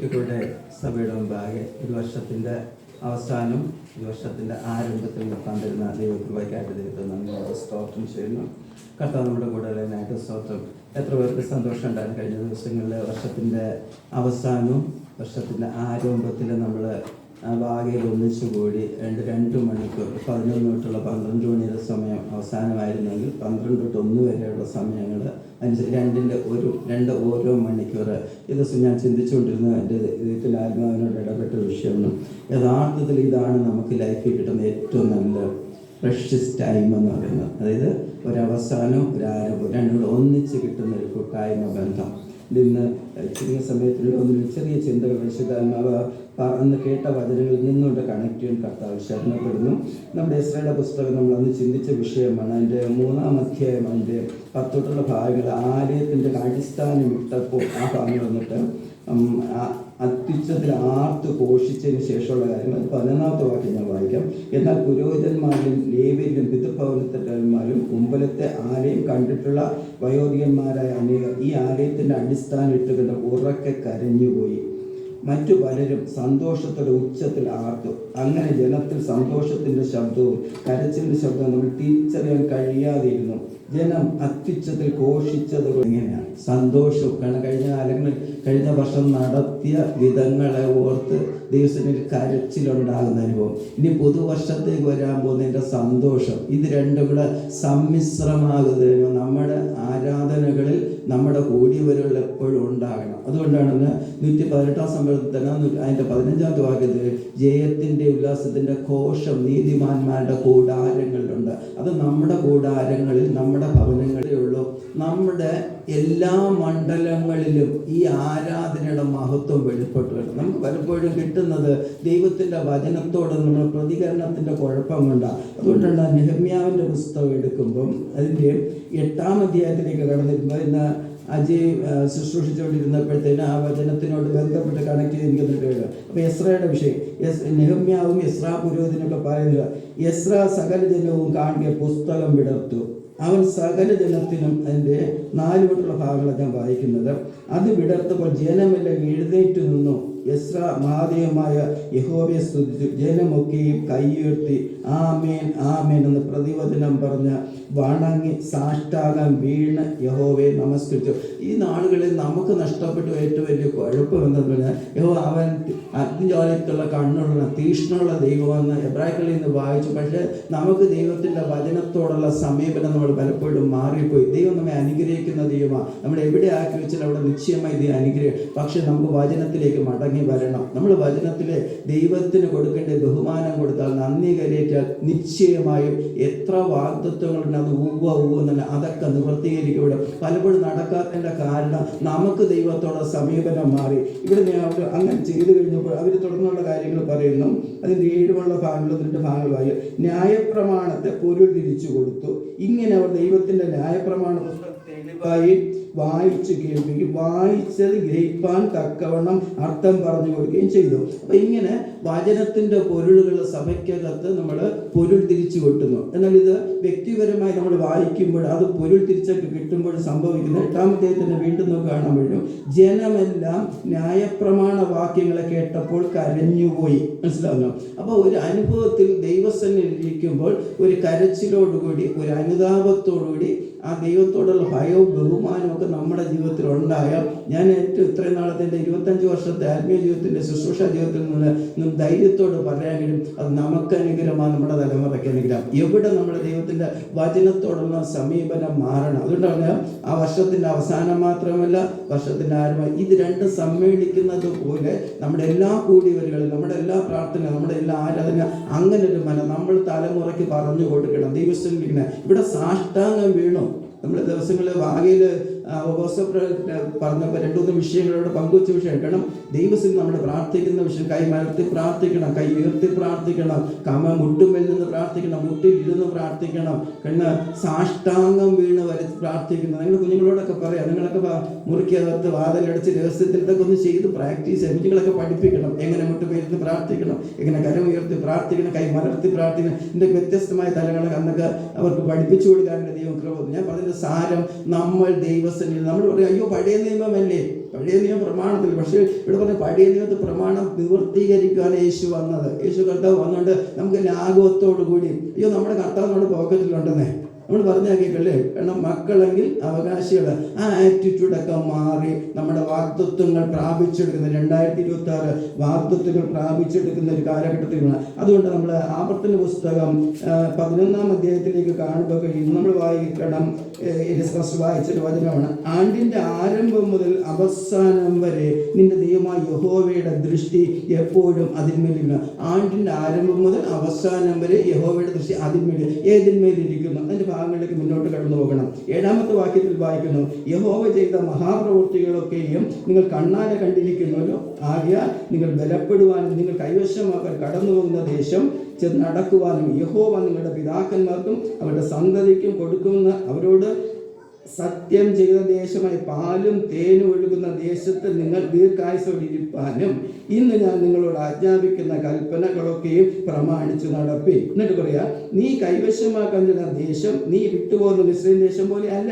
ഇവിടെ സഭയുടെ മുമ്പാകെ ഒരു വർഷത്തിൻ്റെ അവസാനം ഈ വർഷത്തിൻ്റെ ആരംഭത്തിൽ നിർത്താൻ തരുന്ന ദൈവകൃപയ്ക്കായിട്ട് ദൈവത്തെ നന്ദിയോടെ സ്തോത്രം ചെയ്യുന്നു. കർത്താവ് നമ്മുടെ കൂടെ ഉള്ളതിനായിട്ട് സ്തോത്രം. എത്ര പേർക്ക് സന്തോഷം ഉണ്ടാകും കഴിഞ്ഞ ദിവസങ്ങളിൽ വർഷത്തിൻ്റെ അവസാനവും വർഷത്തിൻ്റെ ആരംഭത്തിൽ നമ്മൾ ബാഗയിൽ ഒന്നിച്ചു കൂടി രണ്ട് മണിക്കൂർ 11 തൊട്ടുള്ള 12 മണിയുടെ സമയം അവസാനമായിരുന്നെങ്കിൽ 12 തൊട്ട് 1 വരെയുള്ള സമയങ്ങൾ അനുസരിച്ച് ഓരോ മണിക്കൂർ ഇത് ഞാൻ ചിന്തിച്ചുകൊണ്ടിരുന്ന എൻ്റെ ഇതിൽ ആത്മാവിനോട് ഇടപെട്ട വിഷയമാണ്. യഥാർത്ഥത്തിൽ ഇതാണ് നമുക്ക് ലൈഫിൽ കിട്ടുന്ന ഏറ്റവും നല്ല പ്രഷ്യസ് ടൈം എന്ന് പറയുന്നത്. അതായത് ഒരവസാനം ഒരാരംഭം രണ്ടും കൂടെ ഒന്നിച്ച് കിട്ടുന്ന ഒരു കൂട്ടായ്മ ബന്ധം. ഇന്ന് ചുരുങ്ങിയ സമയത്തിലുള്ള ഒന്നിനും ചെറിയ ചിന്തകൾ വിശുദ്ധാത്മാവ് അന്ന് കേട്ട വചനങ്ങളിൽ നിന്നുകൊണ്ട് കണക്ട് ചെയ്യാൻ കർത്താവ് ശരണപ്പെടുന്നു. നമ്മുടെ എസ്രയുടെ പുസ്തകം നമ്മളന്ന് ചിന്തിച്ച വിഷയമാണ്. അതിൻ്റെ 3-ാം അധ്യായം അതിൻ്റെ 10 തൊട്ടുള്ള ഭാഗങ്ങൾ ആലയത്തിൻ്റെ അടിസ്ഥാനം ഇട്ടപ്പോൾ ആ ഭാഗങ്ങൾ വന്നിട്ട് അത്യുച്ചത്തിൽ ആർത്ത് ഘോഷിച്ചതിന് ശേഷമുള്ള കാര്യങ്ങൾ 11-ാമത്തെ വാക്യം ഞാൻ വായിക്കാം. എന്നാൽ പുരോഹിതന്മാരും ലേവ്യരും പിതൃഭവനത്തന്മാരും മുമ്പിലത്തെ ആലയം കണ്ടിട്ടുള്ള വയോധികന്മാരായ അനേകർ ഈ ആലയത്തിൻ്റെ അടിസ്ഥാനം ഇട്ടുകൊണ്ട് ഉറക്കെ കരഞ്ഞുപോയി. മറ്റു പലരും സന്തോഷത്തോടെ ഉച്ചത്തിൽ ആർത്തു. അങ്ങനെ ജനത്തിൽ സന്തോഷത്തിൻ്റെ ശബ്ദവും കരച്ചിലിൻ്റെ ശബ്ദവും നമ്മൾ തിരിച്ചറിയാൻ കഴിയാതിരുന്നു. ജനം അത്യുച്ചത്തിൽ ഘോഷിച്ചത് ഇങ്ങനെയാണ് സന്തോഷവും. കാരണം കഴിഞ്ഞ വർഷം നടത്തിയ വിധങ്ങളെ ഓർത്ത് ദൈവത്തിന് കരച്ചിലുണ്ടാകുന്ന അനുഭവം. ഇനി പുതുവർഷത്തേക്ക് വരാൻ പോകുന്നതിൻ്റെ സന്തോഷം, ഇത് രണ്ടും കൂടെ സമ്മിശ്രമാകുന്നതിന് നമ്മുടെ ആരാധനകളിൽ നമ്മുടെ കൂടിവരവുകൾ എപ്പോഴും ഉണ്ടാകണം. അതുകൊണ്ടാണ് 118-ാം സമ്പർക്കത്തിൽ തന്നെ അതിൻ്റെ 15-ാമത്തെ വാക്യത്തിൽ ജയത്തിൻ്റെ ഉല്ലാസത്തിൻ്റെ ഘോഷം നീതിമാന്മാരുടെ കൂടാരങ്ങളിലുണ്ട്. അത് നമ്മുടെ കൂടാരങ്ങളിൽ നമ്മുടെ ഭവനങ്ങളിലേ ഉള്ളൂ. നമ്മുടെ എല്ലാ മണ്ഡലങ്ങളിലും ഈ ആരാധനയുടെ മഹത്വം വെളിപ്പെട്ടു വരും. നമുക്ക് പലപ്പോഴും കിട്ടുന്നത് ദൈവത്തിൻ്റെ വചനത്തോട് നമ്മുടെ പ്രതികരണത്തിൻ്റെ കുഴപ്പം കൊണ്ടാണ്. അതുകൊണ്ടാണ് നെഹമ്യാവിൻ്റെ പുസ്തകം എടുക്കുമ്പം അതിൻ്റെ 8-ാം അധ്യായത്തിലേക്ക് കടന്നിരുമ്പോൾ ഇന്ന് അജയ് ശുശ്രൂഷിച്ചുകൊണ്ടിരുന്നപ്പോഴത്തേന് ആ വചനത്തിനോട് ബന്ധപ്പെട്ട് കണക്ട് ചെയ്ത് എനിക്ക് കേൾക്കുക. അപ്പോൾ എസ്രയുടെ വിഷയം നെഹമ്യാവും എസ്രാ പുരോഹിതനൊക്കെ പറയുന്നത്, എസ്രാ സകല ജനവും കാണുക പുസ്തകം വിടർത്തു. അവൻ സകല ജനത്തിനും അതിൻ്റെ 4 തൊട്ടുള്ള ഭാഗങ്ങളാണ് ഞാൻ വായിക്കുന്നത്. അത് വിടർത്തപ്പോൾ ജനമെല്ലാം എഴുന്നേറ്റ് നിന്നു. എസ്രാ മഹാദേവമായ യഹോവയെ സ്തുതിച്ചു. ജനമൊക്കെയും കൈയുയർത്തി ആമേൻ ആമേൻ എന്ന് പ്രതിവചനം പറഞ്ഞ് വണങ്ങി സാഷ്ടാംഗം വീണ് യഹോവയെ നമസ്കരിച്ചു. ഈ നാളുകളിൽ നമുക്ക് നഷ്ടപ്പെട്ടു ഏറ്റവും വലിയ കുഴപ്പം എന്തെന്ന് പറഞ്ഞാൽ അവൻ അഗ്നിജ്വാലയ്ക്കുള്ള കണ്ണുള്ള തീഷ്ണമുള്ള ദൈവമെന്ന് എബ്രായക്കളിൽ നിന്ന് വായിച്ചു. പക്ഷേ നമുക്ക് ദൈവത്തിൻ്റെ വചനത്തോടുള്ള സമീപനം നമ്മൾ പലപ്പോഴും മാറിപ്പോയി. ദൈവം നമ്മെ അനുഗ്രഹിക്കുന്ന ദൈവമാണ്. നമ്മൾ എവിടെ ആക്കി വെച്ചാൽ അവിടെ നിശ്ചയമായി ദൈവം അനുഗ്രഹിക്കും. പക്ഷെ നമുക്ക് വചനത്തിലേക്ക് മടങ്ങി വരണം. നമ്മൾ വചനത്തിലെ ദൈവത്തിന് കൊടുക്കേണ്ട ബഹുമാനം കൊടുത്താൽ, നന്ദി കരയേറ്റാൽ നിശ്ചയമായും എത്ര വാഗ്ദത്വങ്ങളുണ്ട് അത് ഊവെന്നല്ല അതൊക്കെ നിവർത്തീകരിക്കപ്പെടും. പലപ്പോഴും നടക്കാത്തതിൻ്റെ കാരണം നമുക്ക് ദൈവത്തോടെ സമീപനം മാറി. ഇവിടെ അവർ അങ്ങനെ ചെയ്തു കഴിഞ്ഞപ്പോൾ അവർ തുടർന്നുള്ള കാര്യങ്ങൾ പറയുന്നു. അതിൻ്റെ 7 ഭാഗങ്ങൾ 2 ഭാഗങ്ങളായി ന്യായപ്രമാണത്തെ പൊരുൾ തിരിച്ചു കൊടുത്തു. ഇങ്ങനെ അവർ ദൈവത്തിൻ്റെ ന്യായപ്രമാണ പുസ്തകം തെളിവായി വായിച്ച് കേൾപ്പിക്കും, വായിച്ചത് ഗ്രഹിപ്പാൻ തക്കവണ്ണം അർത്ഥം പറഞ്ഞു കൊടുക്കുകയും ചെയ്തു. അപ്പം ഇങ്ങനെ വചനത്തിൻ്റെ പൊരുളുകൾ സഭയ്ക്കകത്ത് നമ്മൾ പൊരുൾ തിരിച്ചു കൊട്ടുന്നു. എന്നാൽ ഇത് വ്യക്തിപരമായി നമ്മൾ വായിക്കുമ്പോൾ അത് പൊരുൾ തിരിച്ചൊക്കെ കിട്ടുമ്പോൾ സംഭവിക്കുന്നത് 8-ാം അധ്യായത്തിന് വീണ്ടും നമുക്ക് കാണാൻ കഴിയും. ജനമെല്ലാം ന്യായപ്രമാണ വാക്യങ്ങളെ കേട്ടപ്പോൾ കരഞ്ഞുപോയി. മനസ്സിലാവുന്നു. അപ്പോൾ ഒരു അനുഭവത്തിൽ ദൈവസന്നിധിയിൽ ഇരിക്കുമ്പോൾ ഒരു കരച്ചിലോടുകൂടി ഒരു അനുതാപത്തോടുകൂടി ആ ദൈവത്തോടുള്ള ഭയവും ബഹുമാനവും ഒക്കെ നമ്മുടെ ജീവിതത്തിൽ ഉണ്ടായാൽ, ഞാൻ ഏറ്റവും ഇത്രയും നാളത്തെ എൻ്റെ 25 വർഷത്തെ ആത്മീയ ജീവിതത്തിൻ്റെ ശുശ്രൂഷ ജീവിതത്തിൽ നിന്ന് ധൈര്യത്തോട് പറയാൻ കഴിയും അത് നമുക്ക് അനുഗ്രഹമാണ്, നമ്മുടെ തലമുറയ്ക്ക് അനുഗ്രഹം. എവിടെ നമ്മുടെ ദൈവത്തിൻ്റെ വചനത്തോടുള്ള സമീപനം മാറണം. അതുകൊണ്ടാണ് ആ വർഷത്തിൻ്റെ അവസാനം മാത്രമല്ല വർഷത്തിൻ്റെ ആരംഭം ഇത് രണ്ടും സമ്മേളിക്കുന്നത് പോലെ നമ്മുടെ എല്ലാ കൂടിവരകളിലും നമ്മുടെ എല്ലാ പ്രാർത്ഥന നമ്മുടെ എല്ലാ ആരാധന അങ്ങനെ ഒരു നമ്മൾ തലമുറയ്ക്ക് പറഞ്ഞു കൊടുക്കണം. ദൈവസ്ഥലിരിക്കുന്ന ഇവിടെ സാഷ്ടാംഗം വീണു. നമ്മുടെ ദിവസങ്ങളിൽ വാകയിൽ പറഞ്ഞപ്പോൾ 2-3 വിഷയങ്ങളോട് പങ്കുവച്ച വിഷയം. കാരണം ദൈവത്തിൽ നമ്മൾ പ്രാർത്ഥിക്കുന്ന വിഷയം കൈ മലർത്തി പ്രാർത്ഥിക്കണം, കൈ ഉയർത്തി പ്രാർത്ഥിക്കണം, മുട്ടുമേൽ നിന്ന് പ്രാർത്ഥിക്കണം, മുട്ടിൽ ഇരുന്ന് പ്രാർത്ഥിക്കണം, സാഷ്ടാംഗം വീണ് വരുത്തി പ്രാർത്ഥിക്കണം. നിങ്ങൾ കുഞ്ഞുങ്ങളോടൊക്കെ പറയാം, നിങ്ങളൊക്കെ മുറിക്കകത്ത് വാതിലടച്ച് രഹസ്യത്തിൽ ഇതൊക്കെ ഒന്ന് ചെയ്ത് പ്രാക്ടീസ് ചെയ്യാം. കുഞ്ഞുങ്ങളൊക്കെ പഠിപ്പിക്കണം എങ്ങനെ മുട്ടുമേലിരുന്ന് പ്രാർത്ഥിക്കണം, എങ്ങനെ കരം ഉയർത്തി പ്രാർത്ഥിക്കണം, കൈ മലർത്തി പ്രാർത്ഥിക്കണം. ഇതിൻ്റെ വ്യത്യസ്തമായ തലങ്ങളൊക്കെ അന്നൊക്കെ അവർക്ക് പഠിപ്പിച്ചു കൊടുക്കാനുള്ള ദൈവം കൃപ. ഞാൻ പറഞ്ഞ സാരം നമ്മൾ ദൈവ ദൈവസന്നിധി. നമ്മൾ പറയും അയ്യോ പഴയ നിയമമല്ലേ, പഴയ നിയമം പ്രമാണത്തിൽ. പക്ഷേ ഇവിടെ പറഞ്ഞ പഴയ നിയമത്തിൽ പ്രമാണം നിവർത്തീകരിക്കുകയാണ് യേശു വന്നത്. യേശു കർത്താവ് വന്നുകൊണ്ട് നമുക്ക് ലാഘവത്തോടു കൂടി അയ്യോ നമ്മുടെ കർത്താവ് നമ്മുടെ പോക്കറ്റിലുണ്ടെന്നേ നമ്മൾ പറഞ്ഞാൽ കേൾക്കല്ലേ. കാരണം മക്കളെങ്കിൽ അവകാശികൾ, ആ ആറ്റിറ്റ്യൂഡൊക്കെ മാറി നമ്മുടെ വാഗ്ദത്വങ്ങൾ പ്രാപിച്ചെടുക്കുന്ന 2026 വാഗ്ദത്വങ്ങൾ പ്രാപിച്ചെടുക്കുന്ന ഒരു കാലഘട്ടത്തിലാണ്. അതുകൊണ്ട് നമ്മൾ ആവർത്തന പുസ്തകം 11-ാം അധ്യായത്തിലേക്ക് കാണുമ്പോൾ കഴിയും നമ്മൾ വായിക്കണം. വായിച്ചൊരു വചനമാണ്, ആണ്ടിൻ്റെ ആരംഭം മുതൽ അവസാനം വരെ നിന്റെ ദൈവമായ യഹോവയുടെ ദൃഷ്ടി എപ്പോഴും അതിന്മേലിരിക്കണം. ആണ്ടിൻ്റെ ആരംഭം മുതൽ അവസാനം വരെ യഹോവയുടെ ദൃഷ്ടി അതിന്മേൽ ഏതിന്മേലിരിക്കുന്നു. അതിൻ്റെ ഭാഗങ്ങളിലേക്ക് മുന്നോട്ട് കടന്നു പോകണം. 7-ാമത്തെ വാക്യത്തിൽ വായിക്കുന്നു, യഹോവ ചെയ്ത മഹാപ്രവൃത്തികളൊക്കെയും നിങ്ങൾ കണ്ണാലെ കണ്ടിരിക്കുന്നുവല്ലോ, ആകയാൽ നിങ്ങൾ ബലപ്പെടുവാനും നിങ്ങൾ കൈവശമാക്കാൻ കടന്നു പോകുന്ന ദേശം ചെന്ന് നടക്കുവാനും യഹോവ നിങ്ങളുടെ പിതാക്കന്മാർക്കും അവരുടെ സന്തതിക്കും കൊടുക്കുമെന്ന് അവരോട് സത്യം ചെയ്ത ദേശമായി പാലും തേനും ഒഴുകുന്ന ദേശത്ത് നിങ്ങൾ ദീർഘായുസ്സോടിരിപ്പാനും ഇന്ന് ഞാൻ നിങ്ങളോട് ആജ്ഞാപിക്കുന്ന കൽപ്പനകളൊക്കെയും പ്രമാണിച്ചു നടപ്പി. എന്നിട്ട് പറയാ, നീ കൈവശമാക്കാൻ ചെന്ന ദേശം നീ വിട്ടുപോകുന്ന മിസ്രൈം ദേശം പോലെ അല്ല.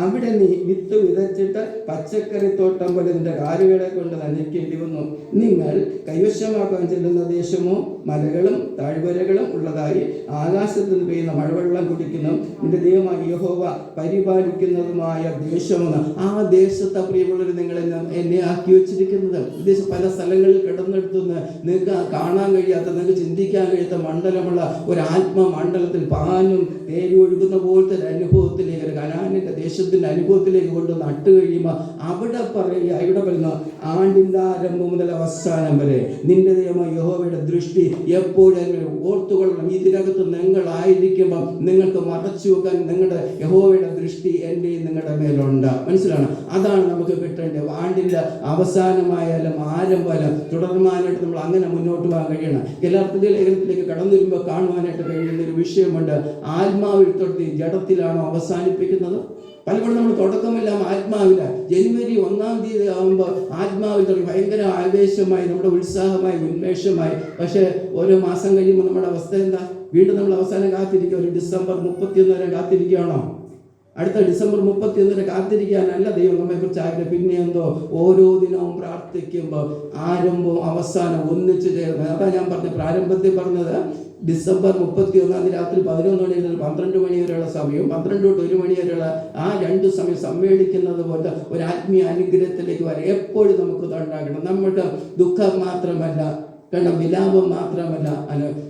അവിടെ നീ വിത്ത് വിതച്ചിട്ട് പച്ചക്കറിത്തോട്ടം പോലെ നിന്റെ കാലുകളെ കൊണ്ട് നനയ്ക്കേണ്ടി വന്നു. നിങ്ങൾ കൈവശമാക്കാൻ ചെല്ലുന്ന ദേശമോ മലകളും താഴ്വരകളും ഉള്ളതായി ആകാശത്ത് നിന്ന് പെയ്യുന്ന മഴവെള്ളം കുടിക്കുന്നു നിന്റെ ദൈവമായ യഹോവ പരിപാലിക്കുന്നതുമായ ദേശമെന്ന്. ആ ദേശത്തെ പ്രിയമുള്ളവർ നിങ്ങൾ എന്നെ ആക്കി വെച്ചിരിക്കുന്നത്. ദേശം പല സ്ഥലങ്ങളിൽ കിടന്നെടുത്തുനിന്ന് നിങ്ങൾക്ക് കാണാൻ കഴിയാത്ത, നിങ്ങൾക്ക് ചിന്തിക്കാൻ കഴിയാത്ത മണ്ഡലമുള്ള ഒരു ആത്മമണ്ഡലത്തിൽ പാനും തേരും ഒഴുകുന്ന പോലത്തെ ഒരു അനുഭവത്തിലേക്ക്, ഒരു കനാനിൻ്റെ ദേശത്തിൻ്റെ അനുഭവത്തിലേക്ക് കൊണ്ട് നട്ട് കഴിയുമ്പോൾ അവിടെ പറയുക, ഇവിടെ പറയുന്ന ആണ്ടിൻ്റെ ആരംഭം മുതൽ അവസാനം വരെ നിന്റെ ദൈവമായ യഹോവയുടെ ദൃഷ്ടി എപ്പോഴും ഓർത്തുകൊള്ളണം. ഇതിനകത്ത് നിങ്ങളായിരിക്കുമ്പം നിങ്ങൾക്ക് മറച്ചു വെക്കാൻ നിങ്ങളുടെ യഹോവയുടെ ദൃഷ്ടി എൻ്റെയും നിങ്ങളുടെ മേലുണ്ട്. മനസ്സിലാണ്? അതാണ് നമുക്ക് കിട്ടേണ്ടത്. ആണ്ടിൻ്റെ അവസാനമായാലും ആരംഭമായാലും തുടർമാനായിട്ട് നമ്മൾ അങ്ങനെ മുന്നോട്ട് പോകാൻ കഴിയണം. ഗലാത്യരുടെ ലേഖനത്തിലേക്ക് കടന്നു വരുമ്പോൾ കാണുവാനായിട്ട് കഴിയുന്ന ഒരു വിഷയമുണ്ട്. ആത്മാവിൽ തൊട്ട് ജഡത്തിലാണോ അവസാനിപ്പിക്കുന്നത്? പലപ്പോഴും നമ്മൾ തുടക്കമെല്ലാം ആത്മാവില്ല. ജനുവരി 1-ാം തീയതി ആകുമ്പോൾ ആത്മാവിൽ തുടങ്ങി ഭയങ്കര ആവേശമായി, നമ്മുടെ ഉത്സാഹമായി, ഉന്മേഷമായി. പക്ഷേ ഓരോ മാസം കഴിയുമ്പോൾ നമ്മുടെ അവസ്ഥ എന്താ? വീണ്ടും നമ്മൾ അവസാനം കാത്തിരിക്കുക. ഒരു ഡിസംബർ 31 വരെ കാത്തിരിക്കുകയാണോ? അടുത്ത ഡിസംബർ 31 വരെ കാത്തിരിക്കാനല്ല ദൈവം നമ്മെക്കുറിച്ച് ആഗ്രഹം. പിന്നെ എന്തോ ഓരോ ദിനവും പ്രാർത്ഥിക്കുമ്പോൾ ആരംഭവും അവസാനം ഒന്നിച്ചു ചേർന്ന്. അതാ ഞാൻ പറഞ്ഞത്, പ്രാരംഭത്തിൽ പറഞ്ഞത് ഡിസംബർ 31-ാം തീയതി രാത്രി 11 മണി മുതൽ 12 മണി വരെയുള്ള സമയവും 12 തൊട്ട് 1 മണി വരെയുള്ള ആ 2 സമയം സമ്മേളിക്കുന്നത് പോലെ ഒരു ആത്മീയ അനുഗ്രഹത്തിലേക്ക് വരെ എപ്പോഴും നമുക്ക് ഉണ്ടാകണം. നമ്മുടെ ദുഃഖം മാത്രമല്ല, കാരണം വിലാപം മാത്രമല്ല,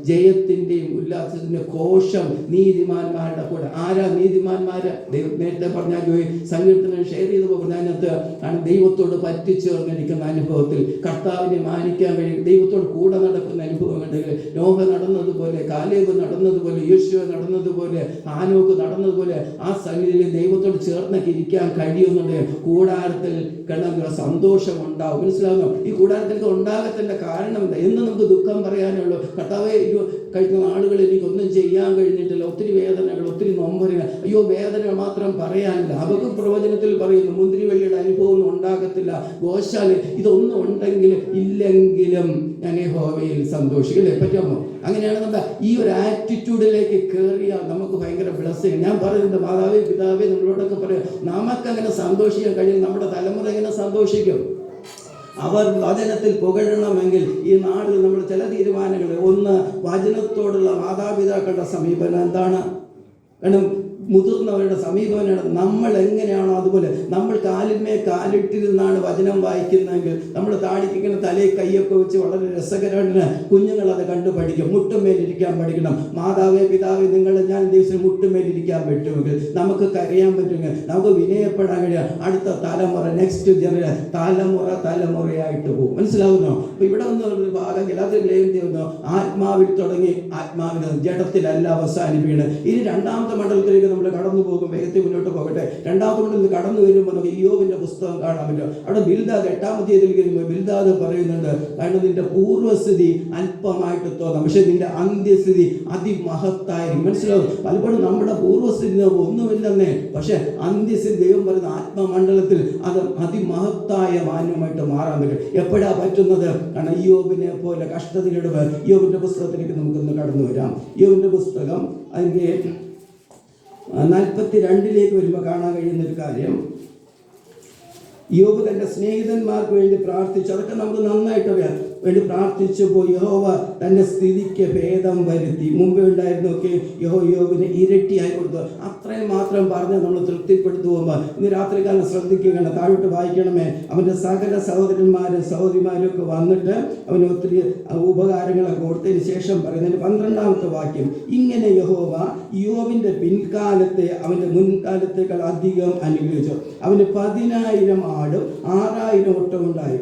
ജയത്തിൻ്റെയും ഉല്ലാസത്തിൻ്റെ കോശം നീതിമാന്മാരുടെ കൂടെ. ആരാ നീതിമാന്മാര്? ദൈവം നേരത്തെ പറഞ്ഞാൽ സങ്കീർത്തനം ഷെയർ ചെയ്ത് പോകുന്ന അതിനകത്ത് ആണ് ദൈവത്തോട് പറ്റിച്ചേർന്നിരിക്കുന്ന അനുഭവത്തിൽ കർത്താവിനെ മാനിക്കാൻ കഴിയും. ദൈവത്തോട് കൂടെ നടക്കുന്ന അനുഭവങ്ങളുണ്ടെങ്കിൽ നോഹ നടന്നതുപോലെ, കാലേബ് നടന്നതുപോലെ, യോശുവ നടന്നതുപോലെ, ഹാനോക്ക് നടന്നതുപോലെ ആ സന്നിധിയിൽ ദൈവത്തോട് ചേർന്നൊക്കെ ഇരിക്കാൻ കഴിയുന്നുണ്ട്. കൂടാരത്തിൽ കിടന്ന സന്തോഷം ഉണ്ടാവും. മനസ്സിലാകുന്നു? ഈ കൂടാരത്തിലേക്ക് ഉണ്ടാകത്തിൻ്റെ കാരണം എന്താ? എന്ന് നമുക്ക് ദുഃഖം പറയാനുള്ളൂ. കർത്താവേ, കഴിഞ്ഞ നാളുകളിൽ എനിക്കൊന്നും ചെയ്യാൻ കഴിഞ്ഞിട്ടില്ല, ഒത്തിരി വേദനകൾ, ഒത്തിരി നൊമ്പരങ്ങൾ. അയ്യോ, വേദന മാത്രം പറയാനില്ല. ഹബക്കൂക്ക് പ്രവചനത്തിൽ പറയുന്നു, മുന്തിരിവള്ളിയുടെ അനുഭവം ഒന്നും ഉണ്ടാകത്തില്ല, ഗോശാല ഇതൊന്നും ഉണ്ടെങ്കിലും ഇല്ലെങ്കിലും ഞാൻ യഹോവയിൽ സന്തോഷിക്കല്ലേ. പറ്റുമോ? അങ്ങനെയാണ് നമ്മുടെ ഈ ഒരു ആറ്റിറ്റ്യൂഡിലേക്ക് കയറിയാൽ നമുക്ക് ഭയങ്കര ബ്ലെസ്സിങ്. ഞാൻ പറയുന്നത്, മാതാവേ പിതാവേ നമ്മളോടൊക്കെ പറയാം, നമുക്കങ്ങനെ സന്തോഷിക്കാൻ കഴിയും. നമ്മുടെ തലമുറ എങ്ങനെ സന്തോഷിക്കും? അവർ വചനത്തിൽ പുകഴണമെങ്കിൽ ഈ നാട്ടിൽ നമ്മൾ ചില തീരുമാനങ്ങൾ, ഒന്ന് വചനത്തോടുള്ള മാതാപിതാക്കളുടെ സമീപനം എന്താണ്? കാരണം മുതിർന്നവരുടെ സമീപനമാണ്. നമ്മൾ എങ്ങനെയാണോ അതുപോലെ നമ്മൾ കാലിന്മേൽ കാലിട്ടിരുന്നാണ് വചനം വായിക്കുന്നതെങ്കിൽ നമ്മൾ താടിക്കിങ്ങനെ തലയിൽ കൈയൊക്കെ വെച്ച് വളരെ രസകരമാണ്. കുഞ്ഞുങ്ങൾ അത് കണ്ടു പഠിക്കും. മുട്ടുമേലിരിക്കാൻ പഠിക്കണം. മാതാവേ പിതാവേ നിങ്ങൾ ഞാൻ ദിവസം മുട്ടുമേലിരിക്കാൻ പറ്റുമെങ്കിൽ, നമുക്ക് കരയാൻ പറ്റുമെങ്കിൽ, നമുക്ക് വിനയപ്പെടാൻ കഴിയാം. അടുത്ത തലമുറ, നെക്സ്റ്റ് ജനറേഷൻ, തലമുറയായിട്ട് പോകും. മനസ്സിലാവുന്നോ? അപ്പൊ ഇവിടെ ഒരു ഭാഗം എല്ലാത്തിലും ആത്മാവിൽ തുടങ്ങി ആത്മാവിൽ ജഡത്തിലല്ല അവസാനിപ്പിക്കണം. ഇനി 2-ാമത്തെ മണ്ഡലത്തിലേക്ക് നമ്മൾ കടന്നു പോകും. വേഗത്തിൽ മുന്നോട്ട് പോകട്ടെ. 2-ാമത്തെ മണ്ഡലത്തിൽ കടന്നു വരുമ്പോൾ നമുക്ക് ഇയ്യോബിന്റെ പുസ്തകം കാണാൻ പറ്റും. അവിടെ ബിൽദാദ് 8-ാം അധ്യായത്തിൽ കഴിയുമ്പോൾ ബിൽദാദ് പറയുന്നുണ്ട്, കാരണം നിന്റെ പൂർവ്വസ്ഥിതി അല്പമായിട്ട് തോന്നാം, പക്ഷെ നിന്റെ അന്ത്യസ്ഥിതി അതിമഹത്തായിരിക്കും. മനസ്സിലാവും? പലപ്പോഴും നമ്മുടെ പൂർവ്വസ്ഥിതി ഒന്നുമില്ലെന്നേ, പക്ഷെ അന്ത്യസ്ഥിതി ദൈവം പറയുന്ന ആത്മമണ്ഡലത്തിൽ അത് അതിമഹത്തായ മാന്യമായിട്ട് മാറാൻ പറ്റും. എപ്പോഴാ പറ്റുന്നത്? കാരണം ഇയ്യോബിനെ പോലെ കഷ്ടതയിടുമ്പോൾ ഇയ്യോബിന്റെ പുസ്തകത്തിലേക്ക് നമുക്കൊന്ന് കടന്നു വരാം. ഇയ്യോബിന്റെ പുസ്തകം അതിൻ്റെ 42 വരുമ്പോൾ കാണാൻ കഴിയുന്നൊരു കാര്യം, യോബ് തൻ്റെ സ്നേഹിതന്മാർക്ക് വേണ്ടി പ്രാർത്ഥിച്ചു. അതൊക്കെ നമുക്ക് നന്നായിട്ടറിയാം. വേണ്ടി പ്രാർത്ഥിച്ചപ്പോൾ യഹോവ തൻ്റെ സ്ഥിതിക്ക് ഭേദം വരുത്തി. മുമ്പേ ഉണ്ടായിരുന്നൊക്കെ യോബിന് ഇരട്ടിയായി കൊടുത്തു. അത്രയും മാത്രം പറഞ്ഞ് നമ്മൾ തൃപ്തിപ്പെടുത്തു പോകുമ്പോൾ ഇന്ന് രാത്രികാലം ശ്രദ്ധിക്കുകയാണ്. താഴോട്ട് വായിക്കണമേ. അവൻ്റെ സകല സഹോദരന്മാരും സഹോദരിമാരും ഒക്കെ വന്നിട്ട് അവന് ഒത്തിരി ഉപകാരങ്ങളൊക്കെ കൊടുത്തതിന് ശേഷം പറയുന്നതിന് 12ാമത്തെ വാക്യം, ഇങ്ങനെ യഹോവ യോബിൻ്റെ പിൻകാലത്തെ അവൻ്റെ മുൻകാലത്തേക്കാൾ അധികം അനുഗ്രഹിച്ചു. അവന് 10,000 ആടും 6,000 ഒട്ടമുണ്ടായി.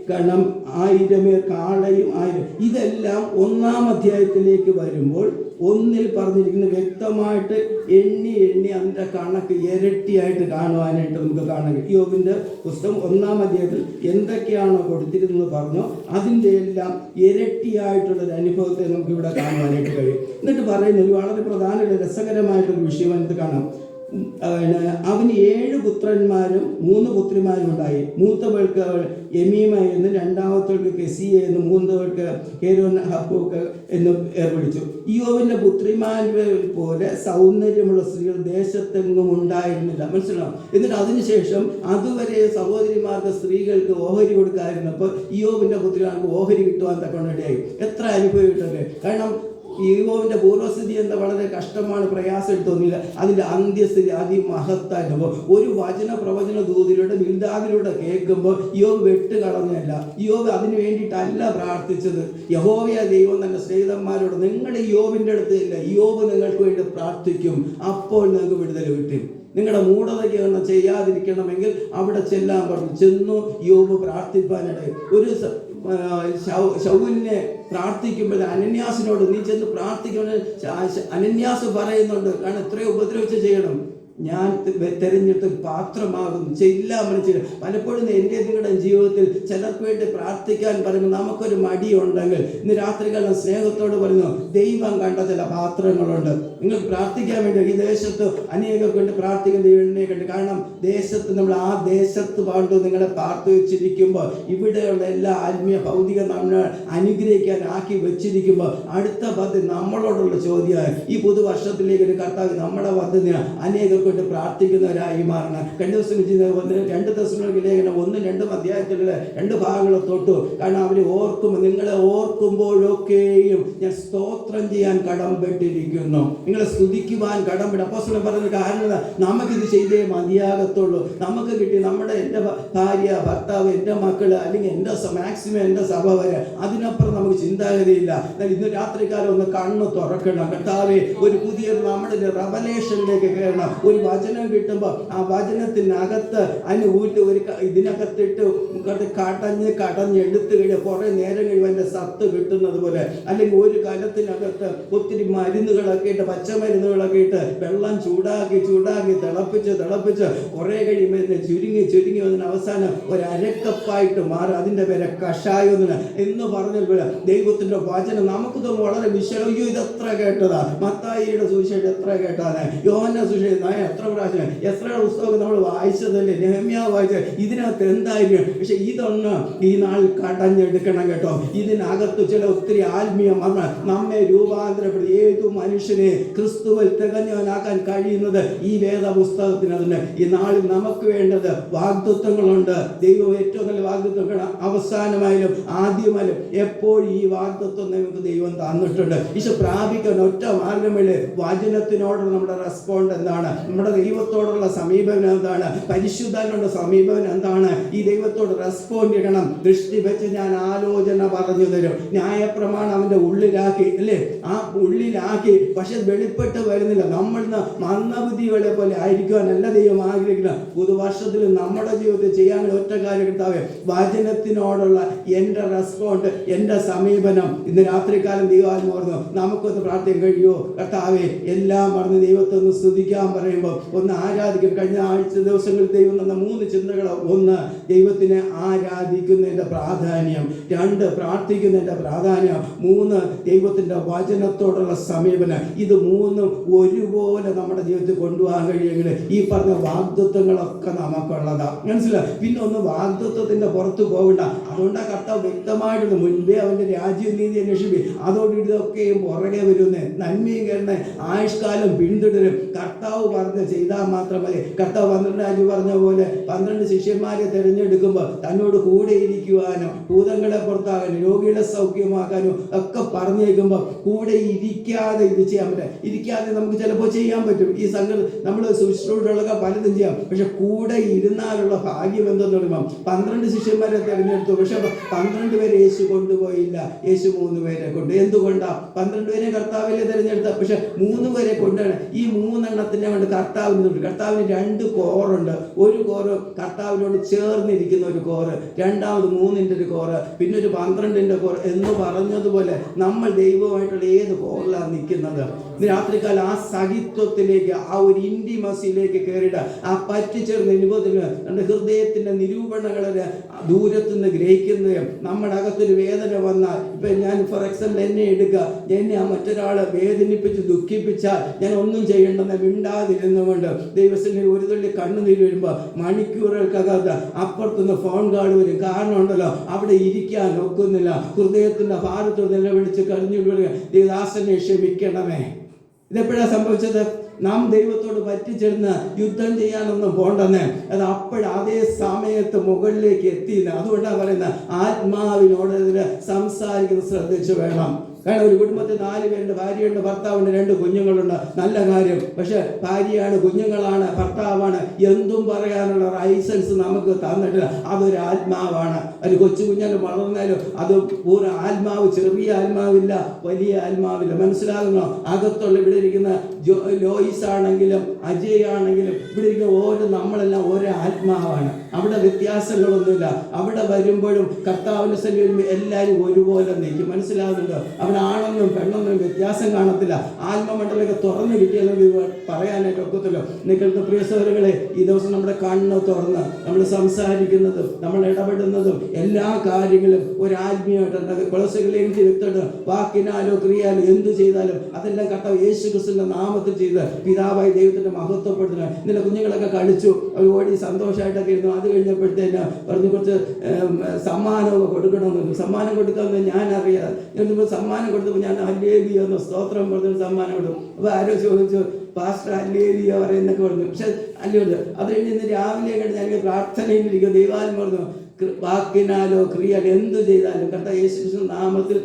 കാരണം 1000 കാളയും 1000. ഇതെല്ലാം 1-ാം അധ്യായത്തിലേക്ക് വരുമ്പോൾ 1-ൽ പറഞ്ഞിരിക്കുന്ന വ്യക്തമായിട്ട് എണ്ണി അതിൻ്റെ കണക്ക് ഇരട്ടിയായിട്ട് കാണുവാനായിട്ട് നമുക്ക് കാണാൻ കഴിയും. യോബിൻ്റെ പുസ്തകം 1-ാം അധ്യായത്തിൽ എന്തൊക്കെയാണോ കൊടുത്തിരുന്നത് പറഞ്ഞോ അതിൻ്റെ എല്ലാം ഇരട്ടിയായിട്ടുള്ളൊരു അനുഭവത്തെ നമുക്ക് ഇവിടെ കാണുവാനായിട്ട് കഴിയും. എന്നിട്ട് പറയുന്ന ഒരു വളരെ പ്രധാന രസകരമായിട്ടൊരു വിഷയം അതിനകത്ത് കാണാം. അവന് 7 പുത്രന്മാരും 3 പുത്രിമാരും ഉണ്ടായി. മൂത്തവൾക്ക് യമീമ എന്നും, രണ്ടാമത്തവൾക്ക് കെസിയ എന്നും, മൂന്നവൾക്ക് ഹെരോൻ ഹപ്പൂക്ക് എന്നും വിളിച്ചു. യോബിൻ്റെ പുത്രിമാരെ പോലെ സൗന്ദര്യമുള്ള സ്ത്രീകൾ ദേശത്തെങ്ങും ഉണ്ടായിരുന്നില്ല. മനസ്സിലാവും. എന്നിട്ട് അതിനുശേഷം അതുവരെ സഹോദരിമാർക്ക് സ്ത്രീകൾക്ക് ഓഹരി കൊടുക്കാതിരുന്നപ്പോൾ യോബിൻ്റെ പുത്രിമാർക്ക് ഓഹരി കിട്ടുവാൻ തക്കൊണ്ടിടയായി. എത്ര അനുഭവം കിട്ടല്ലേ. കാരണം യോബിൻ്റെ പൂർവ്വസ്ഥിതി എന്താ വളരെ കഷ്ടമാണ്, പ്രയാസം തോന്നിയില്ല. അതിൻ്റെ അന്ത്യസ്ഥിതി അതിമഹത്തായിട്ട് ഒരു പ്രവചന ദൂതിലൂടെ ബിൽദാദിലൂടെ കേൾക്കുമ്പോൾ യോബ് വെട്ടുകളഞ്ഞല്ല. യോബ് അതിന് വേണ്ടിയിട്ടല്ല പ്രാർത്ഥിച്ചത്. യഹോവയ ദൈവം തൻ്റെ സ്നേഹിതന്മാരോട്, നിങ്ങൾ യോബിൻ്റെ അടുത്ത് ഇല്ല, യോബ് നിങ്ങൾക്ക് വേണ്ടി പ്രാർത്ഥിക്കും, അപ്പോൾ നിങ്ങൾക്ക് വിടുതൽ കിട്ടും. നിങ്ങളുടെ മൂഢതയ്ക്ക് ചെയ്യാതിരിക്കണമെങ്കിൽ അവിടെ ചെല്ലാൻ പറഞ്ഞു. ചെന്നു യോബ് പ്രാർത്ഥിപ്പാനിടയിൽ ഒരു ശൗലിനെ പ്രാർത്ഥിക്കുമ്പോൾ അനന്യാസിനോട് നീ ചെന്ന് പ്രാർത്ഥിക്കുമ്പോൾ അനന്യാസ് പറയുന്നുണ്ട്, കാരണം എത്രയോ ഉപദ്രവിച്ച് ചെയ്യണം, ഞാൻ തിരഞ്ഞെടുത്ത പാത്രമാകുന്നു, ചെല്ലാൻ മനസ്സില്ല. പലപ്പോഴും എൻ്റെ നിങ്ങളുടെ ജീവിതത്തിൽ ചിലർക്ക് വേണ്ടി പ്രാർത്ഥിക്കാൻ പറയുമ്പോൾ നമുക്കൊരു മടിയുണ്ടെങ്കിൽ ഇന്ന് രാത്രികാലം സ്നേഹത്തോട് പറയുന്നു, ദൈവം കണ്ട ചില പാത്രങ്ങളുണ്ട്. നിങ്ങൾ പ്രാർത്ഥിക്കാൻ വേണ്ടി ഈ ദേശത്ത് അനേകം കൊണ്ട് പ്രാർത്ഥിക്കുന്ന ദൈവനെ കണ്ട്. കാരണം ദേശത്ത് നമ്മൾ ആ ദേശത്ത് പാടും നിങ്ങളെ പാർത്തു വെച്ചിരിക്കുമ്പോൾ ഇവിടെയുള്ള എല്ലാ ആത്മീയ ഭൗതിക നമ്മൾ അനുഗ്രഹിക്കാൻ ആക്കി വെച്ചിരിക്കുമ്പോൾ അടുത്ത പദ്ധതി നമ്മളോടുള്ള ചോദ്യമായി ഈ പുതുവർഷത്തിലേക്ക് ഒരു കർത്താവ് നമ്മുടെ പദ്ധതി അനേകം കൊണ്ട് പ്രാർത്ഥിക്കുന്നവരായി മാറണം. കഴിഞ്ഞ ദിവസം 2 തെസ്സലോനിക്ക ലേഖനം 1-2 അധ്യായത്തിലുള്ള 2 ഭാഗങ്ങളെ തൊട്ടു. കാരണം അവർ ഓർക്കുമ്പോൾ, നിങ്ങളെ ഓർക്കുമ്പോഴൊക്കെയും ഞാൻ സ്തോത്രം ചെയ്യാൻ കടംപെട്ടിരിക്കുന്നു, നിങ്ങളെ സ്തുതിക്കുവാൻ കടംപെട്ട്. അപ്പോസ്തലൻ പറയുന്ന കാരണം നമുക്കിത് ചെയ്തേ മതിയാകത്തുള്ളൂ. നമുക്ക് കിട്ടി നമ്മുടെ എൻ്റെ ഭാര്യ, ഭർത്താവ്, എൻ്റെ മക്കൾ, അല്ലെങ്കിൽ എൻ്റെ മാക്സിമം എൻ്റെ സഭ വരെ, അതിനപ്പുറം നമുക്ക് ചിന്താഗതിയില്ല. എന്നാൽ ഇന്ന് രാത്രികാലം ഒന്ന് കണ്ണ് തുറക്കണം. കർത്താവേ, ഒരു പുതിയൊരു നമ്മുടെ റെവലേഷനിലേക്ക് കയറണം. ഒരു വചനം കിട്ടുമ്പോൾ ആ വചനത്തിനകത്ത് അതിന് ഒരു ഇതിനകത്തിട്ട് കടഞ്ഞെടുത്ത് കഴിഞ്ഞാൽ കുറേ നേരം കഴിയുമ്പോൾ അതിൻ്റെ സത്ത് കിട്ടുന്നത് പോലെ, അല്ലെങ്കിൽ ഒരു കലത്തിനകത്ത് ഒത്തിരി മരുന്നുകളൊക്കെ ഇട്ട്, പച്ചമരുന്നുകളൊക്കെ ഇട്ട് വെള്ളം ചൂടാക്കി തിളപ്പിച്ച് കുറേ കഴിയുമ്പോൾ ചുരുങ്ങി വന്നതിന് അവസാനം ഒരു അരക്കപ്പായിട്ട് മാറും. അതിൻ്റെ പേരെ കഷായം എന്ന് പറഞ്ഞ പോലെ ദൈവത്തിൻ്റെ വചനം നമുക്ക് തോന്നും വളരെ വിശാലം. ഇതെത്ര കേട്ടതാ, മത്തായിയുടെ സുവിശേഷം എത്ര കേട്ടാണ്, യോഹന്നാന്റെ സുവിശേഷം എത്ര പ്രാവശ്യം, എസ്രയുടെ പുസ്തകം നമ്മൾ വായിച്ചതല്ലേ, നെഹമ്യാവ് വായിച്ചത്, ഇതിനകത്ത് എന്തായിരിക്കും. പക്ഷെ ഇതൊന്ന് ഈ നാൾ കടഞ്ഞെടുക്കണം കേട്ടോ. ഇതിനകത്ത് ചില ഒത്തിരി ആത്മീയ നമ്മെ രൂപാന്തരപ്പെടുത്തി ഏതു മനുഷ്യനെ ക്രിസ്തുവിൽ തികഞ്ഞവനാക്കാൻ കഴിയുന്നത് ഈ വേദപുസ്തകത്തിനകത്ത്. ഈ നാളിൽ നമുക്ക് വേണ്ടത് വാഗ്ദത്തങ്ങളുണ്ട്. ദൈവം ഏറ്റവും നല്ല വാഗ്ദത്തം അവസാനമായാലും ആദ്യമായാലും എപ്പോഴും ഈ വാഗ്ദത്തം നമുക്ക് ദൈവം തന്നിട്ടുണ്ട്. ഈശോ പ്രാപിക്കാൻ ഒറ്റ മാർഗമല്ലേ, വചനത്തിനോടുള്ള നമ്മുടെ റെസ്പോണ്ട് എന്താണ്, നമ്മുടെ ദൈവത്തോടുള്ള സമീപനം എന്താണ്, പരിശുദ്ധനുള്ള സമീപനം എന്താണ്, ഈ ദൈവത്തോട് റെസ്പോണ്ട് ചെയ്യണം. ദൃഷ്ടി വെച്ച് ഞാൻ ആലോചന പറഞ്ഞു തരും. ന്യായപ്രമാണം അവൻ്റെ ഉള്ളിലാക്കി അല്ലേ, ആ ഉള്ളിലാക്കി, പക്ഷെ വെളിപ്പെട്ട് വരുന്നില്ല. നമ്മൾ മന്ദബുദ്ധികളെ പോലെ ആയിരിക്കുവാനല്ല ദൈവം ആഗ്രഹിക്കുന്ന. പുതുവർഷത്തിൽ നമ്മുടെ ജീവിതത്തിൽ ചെയ്യാനുള്ള ഒറ്റ കാര്യം കർത്താവേ, വചനത്തിനോടുള്ള എൻ്റെ റെസ്പോണ്ട്, എൻ്റെ സമീപനം. ഇന്ന് രാത്രികാലം ദൈവം പറഞ്ഞു നമുക്കൊന്ന് പ്രാർത്ഥിക്കാൻ കഴിയുമോ? കർത്താവേ, എല്ലാം പറഞ്ഞ് ദൈവത്തെ ഒന്ന് സ്തുതിക്കാൻ പറയുമ്പോൾ, ഒന്ന് ആരാധിക്കും. കഴിഞ്ഞ ആഴ്ച ദിവസങ്ങളിൽ ദൈവം തന്ന 3 ചിന്തകൾ: 1 ദൈവത്തിനെ ആരാധിക്കുന്നതിൻ്റെ പ്രാധാന്യം, 2 പ്രാർത്ഥിക്കുന്നതിൻ്റെ പ്രാധാന്യം, 3 ദൈവത്തിൻ്റെ വചനത്തോടുള്ള സമീപനം. ഇത് 3 ഒരുപോലെ നമ്മുടെ ജീവിതത്തിൽ കൊണ്ടുപോകാൻ കഴിയുമെങ്കിൽ ഈ പറഞ്ഞ വാഗ്ദത്വങ്ങളൊക്കെ നമുക്കുള്ളതാ. മനസ്സിലായി? പിന്നെ ഒന്ന് വാഗ്ദത്വത്തിൻ്റെ പുറത്ത് പോകണ്ട. അതുകൊണ്ടാണ് കർത്താവ് വ്യക്തമായിട്ട് മുൻപേ അവൻ്റെ രാജ്യവും നീതി അന്വേഷിപ്പി, അതോട് ഇതൊക്കെയും പുറകെ വരുന്നേ, നന്മയും കയറുന്ന ആയുഷ്കാലം പിന്തുടരും. കർത്താവ് പറഞ്ഞ് ചെയ്താൽ മാത്രം മതി. കർത്താവ് 12 പറഞ്ഞ പോലെ 12 ശിഷ്യന്മാരെ തിരഞ്ഞെടുക്കുമ്പോൾ തന്നോട് കൂടെ ഇരിക്കുവാനും ഭൂതങ്ങളെ പുറത്താക്കാനും രോഗികളെ സൗഖ്യമാക്കാനും ഒക്കെ പറഞ്ഞേക്കുമ്പോൾ കൂടെ ഇരിക്കാതെ ഇത് ചെയ്യാൻ പറ്റും. ഇരിക്കാതെ നമുക്ക് ചിലപ്പോൾ ചെയ്യാൻ പറ്റും. ഈ സംഘം നമ്മൾ ശുശ്രൂഷകളൊക്കെ പലതും ചെയ്യാം. പക്ഷെ കൂടെ ഇരുന്നാലുള്ള ഭാഗ്യം എന്തെന്ന് പറയുമ്പോൾ 12 ശിഷ്യന്മാരെ തിരഞ്ഞെടുത്തു. പക്ഷെ 12 പേരെ യേശു കൊണ്ടുപോയില്ല. യേശു 3 പേരെ കൊണ്ട്. എന്തുകൊണ്ടാ? 12 പേരെ കർത്താവിനെ തിരഞ്ഞെടുത്ത, പക്ഷെ 3 പേരെ കൊണ്ടാണ്. ഈ 3 എണ്ണത്തിനെ കൊണ്ട് കർത്താവിന് 2 കോറുണ്ട്. ഒരു കോറ് കർത്താവിനോട് ചേർന്നിരിക്കുന്ന ഒരു കോറ്, രണ്ടാമത് 3ന്റെ ഒരു കോറ്, പിന്നെ ഒരു 12ന്റെ കോറ് എന്ന് പറഞ്ഞതുപോലെ നമ്മൾ ദൈവമായിട്ടുള്ള ഏത് കോറിലാണ് നിൽക്കുന്നത്? രാത്രികാലം ആ സഹിത്വത്തിലേക്ക്, ആ ഒരു ഇന്റിമസിയിലേക്ക് കയറിയിട്ട് ആ പറ്റിച്ചേർന്ന അനുഭവത്തിന് നമ്മുടെ ഹൃദയത്തിന്റെ നിരൂപണങ്ങളെ ദൂരത്തുനിന്ന് ഗ്രഹിക്കുന്നതും നമ്മുടെ അകത്തൊരു വേദന വന്നാൽ, ഇപ്പൊ ഞാൻ ഫോർ എക്സാമ്പിൾ എന്നെ എടുക്കുക, എന്നെ ആ മറ്റൊരാളെ വേദനിപ്പിച്ച് ദുഃഖിപ്പിച്ചാൽ ഞാൻ ഒന്നും ചെയ്യേണ്ടെന്ന് മിണ്ടാതിരുന്നുകൊണ്ട് ദൈവസന്നിധിയിൽ ഒരു തുള്ളി കണ്ണുനീര് വരുമ്പോൾ മണിക്കൂറുകൾക്കകത്ത് അപ്പുറത്തുനിന്ന് ഫോൺ കാൾ വരും. കാരണം ഉണ്ടല്ലോ, അവിടെ ഇരിക്കാൻ ഒക്കുന്നില്ല. ഹൃദയത്തിന്റെ ഭാരത്തോട് നിലവിളിച്ച് കരഞ്ഞുകൊണ്ട് വരിക, ദൈവദാസനെ ക്ഷമിക്കണമേ. ഇതെപ്പോഴാണ് സംഭവിച്ചത്? നാം ദൈവത്തോട് പറ്റിച്ചേർന്ന് യുദ്ധം ചെയ്യാനൊന്നും പോണ്ടെന്ന്. അത് അതേ സമയത്ത് മുകളിലേക്ക് എത്തിയില്ല. അതുകൊണ്ടാണ് പറയുന്നത്, ആത്മാവിനോട് സംസാരിക്കുന്നത് ശ്രദ്ധിച്ചു വേണം. കാരണം ഒരു കുടുംബത്തിൽ 4 പേരുണ്ട്, ഭാര്യയുണ്ട്, ഭർത്താവുണ്ട്, 2 കുഞ്ഞുങ്ങളുണ്ട്. നല്ല കാര്യം. പക്ഷെ ഭാര്യയാണ്, കുഞ്ഞുങ്ങളാണ്, ഭർത്താവാണ്, എന്തും പറയാനുള്ള ലൈസൻസ് നമുക്ക് തന്നിട്ടില്ല. അതൊരു ആത്മാവാണ്. ഒരു കൊച്ചു കുഞ്ഞാലും വളർന്നാലും അത് പൂർണ്ണ ആത്മാവ്. ചെറിയ ആത്മാവില്ല, വലിയ ആത്മാവില്ല. മനസ്സിലാകുന്നോ? അകത്തുള്ള ഇവിടെ ഇരിക്കുന്ന ലോയിസ് ആണെങ്കിലും അജയ് ആണെങ്കിലും ഇവിടെ ഇരിക്കുന്ന ഓരോ നമ്മളെല്ലാം ഓരോ ആത്മാവാണ്. അവിടെ വ്യത്യാസങ്ങളൊന്നുമില്ല. അവിടെ വരുമ്പോഴും കർത്താവിന്റെ സന്നിധിയിൽ എല്ലാവരും ഒരുപോലെ നിൽക്കും. മനസ്സിലാകുന്നുണ്ടോ? അവിടെ ആണെന്നും പെണ്ണെന്നും വ്യത്യാസം കാണത്തില്ല. ആത്മമണ്ഡലമൊക്കെ തുറന്നു കിട്ടിയെന്ന് പറയാനായിട്ട് ഒക്കത്തില്ല. നിങ്ങൾക്ക് പ്രിയ സഹോദരങ്ങളെ, ഈ ദിവസം നമ്മുടെ കണ്ണ് തുറന്ന് നമ്മൾ സംസാരിക്കുന്നതും നമ്മൾ ഇടപെടുന്നതും എല്ലാ കാര്യങ്ങളും ഒരു ആത്മീയമായിട്ടുണ്ട്. കൊളസുകളെയും വ്യക്തമായിട്ട് വാക്കിനാലോ ക്രിയാലോ എന്തു ചെയ്താലും അതെല്ലാം കർത്താവ് യേശു ക്രിസ്തുവിന്റെ നാമത്തിൽ ചെയ്ത് പിതാവായി ദൈവത്തിന്റെ മഹത്വപ്പെടുത്തുന്നത്. ഇന്നലെ കുഞ്ഞുങ്ങളൊക്കെ കളിച്ചു, അവർ ഓടി സന്തോഷമായിട്ടൊക്കെ ഇരുന്നു. അത് കഴിഞ്ഞപ്പോഴത്തേന് പറഞ്ഞു കുറച്ച് സമ്മാനമൊക്കെ കൊടുക്കണമെന്ന്. സമ്മാനം കൊടുക്കാമെന്ന് ഞാൻ അറിയാം. സമ്മാനം കൊടുത്തപ്പോൾ ഞാൻ ഹല്ലേലൂയ എന്ന് സ്തോത്രം പറഞ്ഞൊരു സമ്മാനം കൊടുക്കും. അപ്പോൾ ആരോ ചോദിച്ചു, പാസ്റ്റർ ഹല്ലേലൂയ പറയുന്നൊക്കെ പറഞ്ഞു. പക്ഷെ അല്ലല്ലോ. അത് കഴിഞ്ഞ് ഇന്ന് രാവിലെ കഴിഞ്ഞ് ഞങ്ങൾ പ്രാർത്ഥനയിലിരിക്കും. ദൈവാത്മ പറഞ്ഞു, വാക്കിനാലോ ക്രിയാലോ എന്തു ചെയ്താലും കർത്താവ് യേശു നാമത്തിൽ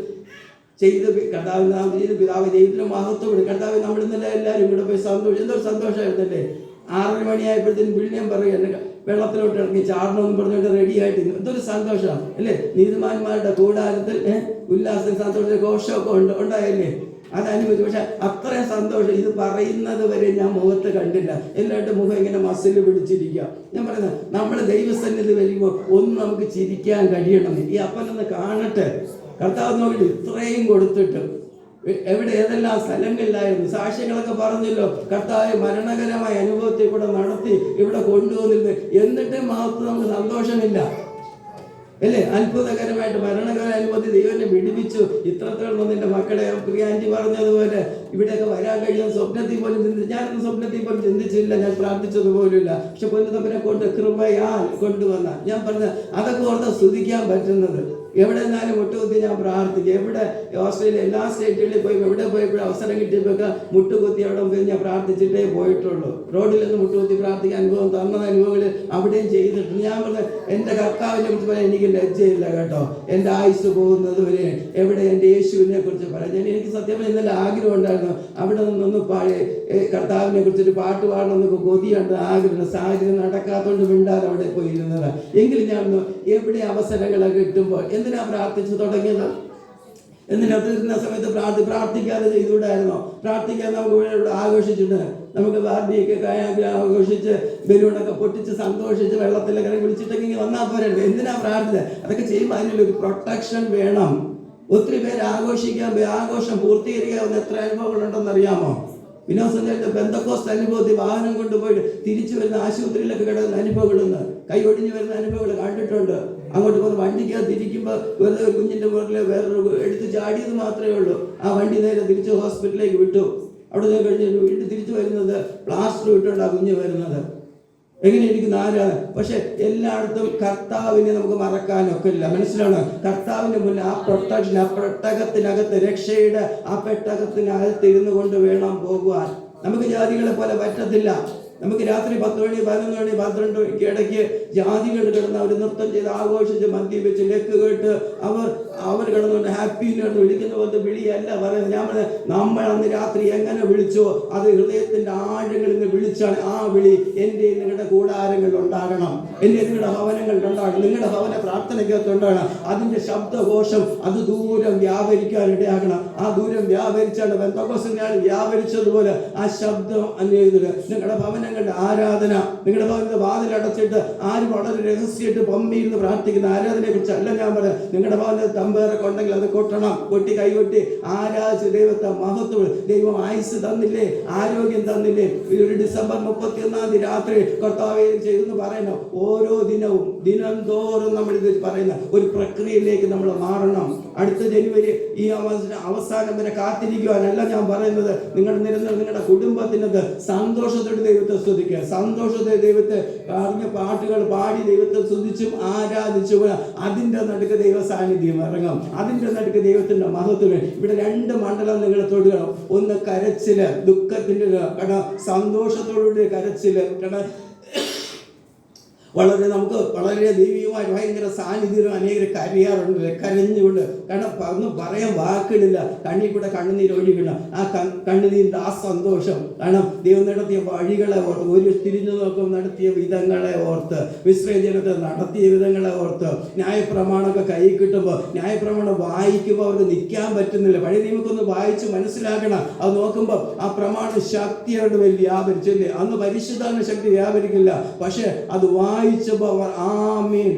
ചെയ്ത് കർത്താവിൻ്റെ നാമത്തിൽ ചെയ്ത് പിതാവ് ദൈവത്തിന് മഹത്വപ്പെടും. കർത്താവ് നമ്മൾ ഇന്നലെ എല്ലാവരും ഇവിടെ പോയി സന്തോഷം. എന്തൊരു സന്തോഷമായിരുന്നല്ലേ. 6 മണിയായപ്പോഴത്തേനും വിളിയം പറയുക, വെള്ളത്തിലോട്ട് ഇറങ്ങി ചാടണമെന്ന് പറഞ്ഞുകൊണ്ട് റെഡി ആയിട്ടിരുന്നു. എന്തൊരു സന്തോഷമാണ് അല്ലേ. നീതിമാന്മാരുടെ കൂടാരത്തിൽ ഉല്ലാസം സന്തോഷം ഘോഷമൊക്കെ ഉണ്ടായല്ലേ. അതനുഭവിച്ചു. പക്ഷെ അത്രയും സന്തോഷം ഇത് പറയുന്നത് വരെ ഞാൻ മുഖത്ത് കണ്ടില്ല. എല്ലാവരുടെ മുഖം ഇങ്ങനെ മസിൽ പിടിച്ചിരിക്കുക. ഞാൻ പറയുന്നത്, നമ്മൾ ദൈവസന്നിധി വരുമ്പോൾ ഒന്ന് നമുക്ക് ചിരിക്കാൻ കഴിയണം. ഈ അപ്പനൊന്ന് കാണട്ടെ. കർത്താവ് നോക്കിയിട്ട് ഇത്രയും കൊടുത്തിട്ട് എവിടെ ഏതെല്ലാം സ്ഥലങ്ങളിലായിരുന്നു. സാക്ഷ്യങ്ങളൊക്കെ പറഞ്ഞല്ലോ. കർത്താവ് മരണകരമായ അനുഭവത്തെ കൂടെ നടത്തി ഇവിടെ കൊണ്ടുവന്നിരുന്നു. എന്നിട്ട് മഹത്വം നമുക്ക് സന്തോഷമില്ല അല്ലേ. അത്ഭുതകരമായിട്ട് മരണകരമായ അനുഭവത്തിൽ ദൈവനെ വിടുവിച്ചു. ഇത്രത്തോളം നിന്റെ മക്കളെ പ്രിയാൻറ്റി പറഞ്ഞതുപോലെ ഇവിടെയൊക്കെ വരാൻ കഴിയുന്ന സ്വപ്നത്തിൽ പോലും ചിന്തിച്ചു. ഞാനൊന്നും സ്വപ്നത്തിൽ പോലും ചിന്തിച്ചില്ല, ഞാൻ പ്രാർത്ഥിച്ചതുപോലുമില്ല. പക്ഷെ പൊന്നുതമ്പനെ കൊണ്ട് കൃപയാൽ കൊണ്ടുവന്ന ഞാൻ പറഞ്ഞ അതൊക്കെ ഓർത്ത് സ്തുതിക്കാൻ പറ്റുന്നത്. എവിടെ നിന്നാലും മുട്ടുകുത്തി ഞാൻ പ്രാർത്ഥിക്കും. എവിടെ ഓസ്ട്രേലിയ എല്ലാ സ്റ്റേറ്റുകളിൽ പോയി എവിടെ പോയപ്പോഴും അവസരം കിട്ടിയപ്പോഴൊക്കെ മുട്ടുകുത്തി അവിടെ പോയി ഞാൻ പ്രാർത്ഥിച്ചിട്ടേ പോയിട്ടുള്ളൂ. റോഡിൽ നിന്ന് മുട്ടുകുത്തി പ്രാർത്ഥിക്കാൻ അനുഭവം തന്ന അനുഭവങ്ങൾ അവിടെയും ചെയ്തിട്ടുണ്ട്. ഞാൻ പറഞ്ഞ എൻ്റെ കർത്താവിനെ കുറിച്ച് പറയാൻ എനിക്ക് ലജ്ജയില്ല കേട്ടോ. എൻ്റെ ആയുസ് പോകുന്നത് വരെ എവിടെ എൻ്റെ യേശുവിനെ കുറിച്ച് പറയാം. എനിക്ക് സത്യം ഇന്നലെ ആഗ്രഹം ഉണ്ടായിരുന്നു അവിടെ നിന്നൊന്ന് കർത്താവിനെ കുറിച്ചൊരു പാട്ട് പാടണമെന്നൊക്കെ കൊതിയുണ്ട്, ആഗ്രഹം. സാഹചര്യം നടക്കാത്തതുകൊണ്ട് മിണ്ടാതെ അവിടെ പോയി ഇരുന്നത്. എങ്കിലും ഞാൻ എവിടെ അവസരങ്ങളൊക്കെ കിട്ടുമ്പോൾ എന്തിനാ പ്രാർത്ഥിച്ചു തുടങ്ങിയത്? എന്തിനാ തീർന്ന സമയത്ത് പ്രാർത്ഥിക്കാതെ ചെയ്തുകൂടായിരുന്നോ? പ്രാർത്ഥിക്കാൻ നമുക്ക് ഇവിടെ ആഘോഷിച്ചിട്ട് നമുക്ക് ബാർബിയൊക്കെ ആഘോഷിച്ച് ബലൂണൊക്കെ പൊട്ടിച്ച് സന്തോഷിച്ച് വെള്ളത്തിലൊക്കെ വിളിച്ചിട്ടൊക്കെ ഇങ്ങനെ വന്നാൽ പോരല്ലോ. എന്തിനാ പ്രാർത്ഥന? അതൊക്കെ ചെയ്യുമ്പോൾ അതിനുള്ളൊരു പ്രൊട്ടക്ഷൻ വേണം. ഒത്തിരി പേര് ആഘോഷം പൂർത്തീകരിക്കാവുന്ന എത്ര അനുഭവങ്ങളുണ്ടെന്നറിയാമോ? വിനോദസഞ്ചാരത്തെ ബന്ധക്കോസ്ത് അനുഭവത്തിൽ വാഹനം കൊണ്ടുപോയിട്ട് തിരിച്ചു വരുന്ന ആശുപത്രിയിലൊക്കെ കിടക്കുന്ന അനുഭവങ്ങളെന്ന് കൈ ഒടിഞ്ഞു വരുന്ന അനുഭവങ്ങൾ കണ്ടിട്ടുണ്ട്. അങ്ങോട്ട് പോകുന്ന വണ്ടിക്കകത്ത് ഇരിക്കുമ്പോൾ വെറുതെ ഒരു കുഞ്ഞിൻ്റെ മുകളിൽ വേറൊരു എടുത്ത് ചാടിയത് മാത്രമേ ഉള്ളൂ. ആ വണ്ടി നേരെ തിരിച്ച് ഹോസ്പിറ്റലിലേക്ക് വിട്ടു. അവിടെ നിന്ന് കഴിഞ്ഞ് വീട്ടിൽ തിരിച്ചു വരുന്നത് പ്ലാസ്റ്റർ ഇട്ടുകൊണ്ട് ആ കുഞ്ഞ് വരുന്നത്. എങ്ങനെ ഇരിക്കുന്ന ആരാണ്? പക്ഷെ എല്ലായിടത്തും കർത്താവിനെ നമുക്ക് മറക്കാനൊക്കെ ഇല്ല. മനസ്സിലാണ്? കർത്താവിന്റെ മുന്നിൽ ആ പ്രൊട്ടക്ഷൻ, ആ പെട്ടകത്തിനകത്ത് രക്ഷയുടെ ആ പെട്ടകത്തിനകത്ത് ഇരുന്നു കൊണ്ട് വേണം പോകുവാൻ. നമുക്ക് ജാതികളെ പോലെ പറ്റത്തില്ല. നമുക്ക് രാത്രി 10 മണി 11 മണി 12 മണിക്ക് ഇടയ്ക്ക് ജാതികൾ കിടന്ന് അവർ നൃത്തം ചെയ്ത് ആഘോഷിച്ച് മദ്യപിച്ച് ലെക്ക് കേട്ട് അവർ കിടന്നുകൊണ്ട് ഹാപ്പി എന്ന് വിളിക്കുന്ന പോലത്തെ വിളിയല്ല പറയുന്നത്. നമ്മൾ അന്ന് രാത്രി എങ്ങനെ വിളിച്ചോ അത് ഹൃദയത്തിന്റെ ആഴങ്ങളിൽ നിന്ന് വിളിച്ചാണ് ആ വിളി. എൻ്റെ നിങ്ങളുടെ കൂടാരങ്ങളിൽ ഉണ്ടാകണം, എൻ്റെ നിങ്ങളുടെ ഭവനങ്ങളിൽ ഉണ്ടാകണം, നിങ്ങളുടെ ഭവന പ്രാർത്ഥനയ്ക്കകത്തുണ്ടാകണം. അതിൻ്റെ ശബ്ദഘോഷം അത് ദൂരം വ്യാപരിക്കാൻ ഇടയാകണം. ആ ദൂരം വ്യാപരിച്ചാണ് പെന്തക്കോസ്തിനാൾ വ്യാപരിച്ചതുപോലെ ആ ശബ്ദം അന്വേഷിച്ചത്. നിങ്ങളുടെ ഭവനങ്ങളുടെ ആരാധന, നിങ്ങളുടെ ഭവനത്തെ വാതിലടച്ചിട്ട് ആരും വളരെ രഹസ്യമായിട്ട് പമ്മിയിരുന്ന് പ്രാർത്ഥിക്കുന്ന ആരാധനയെ കുറിച്ച് അല്ല ഞാൻ പറയാം. നിങ്ങളുടെ ഭവനത്തിൽ തമ്പേറൊക്കെ ഉണ്ടെങ്കിൽ അത് കൊട്ടണം, കൊട്ടി കൈകൊട്ടി ആരാധിച്ച് ദൈവത്തെ മഹത്വം. ദൈവം ആയുസ് തന്നില്ലേ, ആരോഗ്യം തന്നില്ലേ? ഒരു ഡിസംബർ 31 രാത്രി കർത്താവേ ചെയ്തെന്ന് പറയുന്നു. ഓരോ ദിനവും ദിനം തോറും നമ്മൾ ഇത് പറയുന്ന ഒരു പ്രക്രിയയിലേക്ക് നമ്മൾ മാറണം. അടുത്ത ജനുവരി ഈ അവസാനം വരെ കാത്തിരിക്കുവാനല്ല ഞാൻ പറയുന്നത്. നിങ്ങളുടെ കുടുംബത്തിനത് സന്തോഷത്തോടെ ദൈവത്തെ സ്തുതിക്കുക, സന്തോഷത്തെ ദൈവത്തെ അറിഞ്ഞ പാട്ടുകൾ പാടി ദൈവത്തെ സ്തുതിച്ചും ആരാധിച്ചു. അതിൻ്റെ നടുക്ക് ദൈവ സാന്നിധ്യം ഇറങ്ങും, അതിൻ്റെ നടുക്ക് ദൈവത്തിന്റെ മഹത്വം. ഇവിടെ 2 മണ്ഡലം നിങ്ങൾ തൊടുകണം. ഒന്ന് കരച്ചില്, ദുഃഖത്തിന്റെ കാരണം സന്തോഷത്തോടുകൂടി കരച്ചില്. കാരണം നമുക്ക് വളരെ ദൈവികമായി ഭയങ്കര സാന്നിധ്യം അനേകം കരയാറുണ്ട്, കരഞ്ഞുകൊണ്ട്. കാരണം ഒന്നും പറയാൻ വാക്കുകളില്ല, കണ്ണിൽ കൂടെ കണ്ണുനീര് ഒഴുകണം. ആ കണ്ണുനീരിൻ്റെ ആ സന്തോഷം. കാരണം ദൈവം നടത്തിയ വഴികളെ ഓർത്ത്, ഒരു തിരിഞ്ഞു നോക്കം നടത്തിയ വിധങ്ങളെ ഓർത്ത്, വിശ്രേജനത്തെ നടത്തിയ വിധങ്ങളെ ഓർത്ത്, ന്യായപ്രമാണമൊക്കെ കൈ കിട്ടുമ്പോൾ ന്യായപ്രമാണം വായിക്കുമ്പോൾ അവർക്ക് നിൽക്കാൻ പറ്റുന്നില്ല. പഴയ നിയമക്കൊന്ന് വായിച്ച് മനസ്സിലാക്കണം. അത് നോക്കുമ്പോൾ ആ പ്രമാണ ശക്തി അവരുടെ മേൽ വ്യാപരിച്ചില്ലേ. അന്ന് പരിശുദ്ധാത്മ ശക്തി വ്യാപരിക്കില്ല, പക്ഷെ അത് വായിച്ചപ്പോൾ അവർ ആമീൻ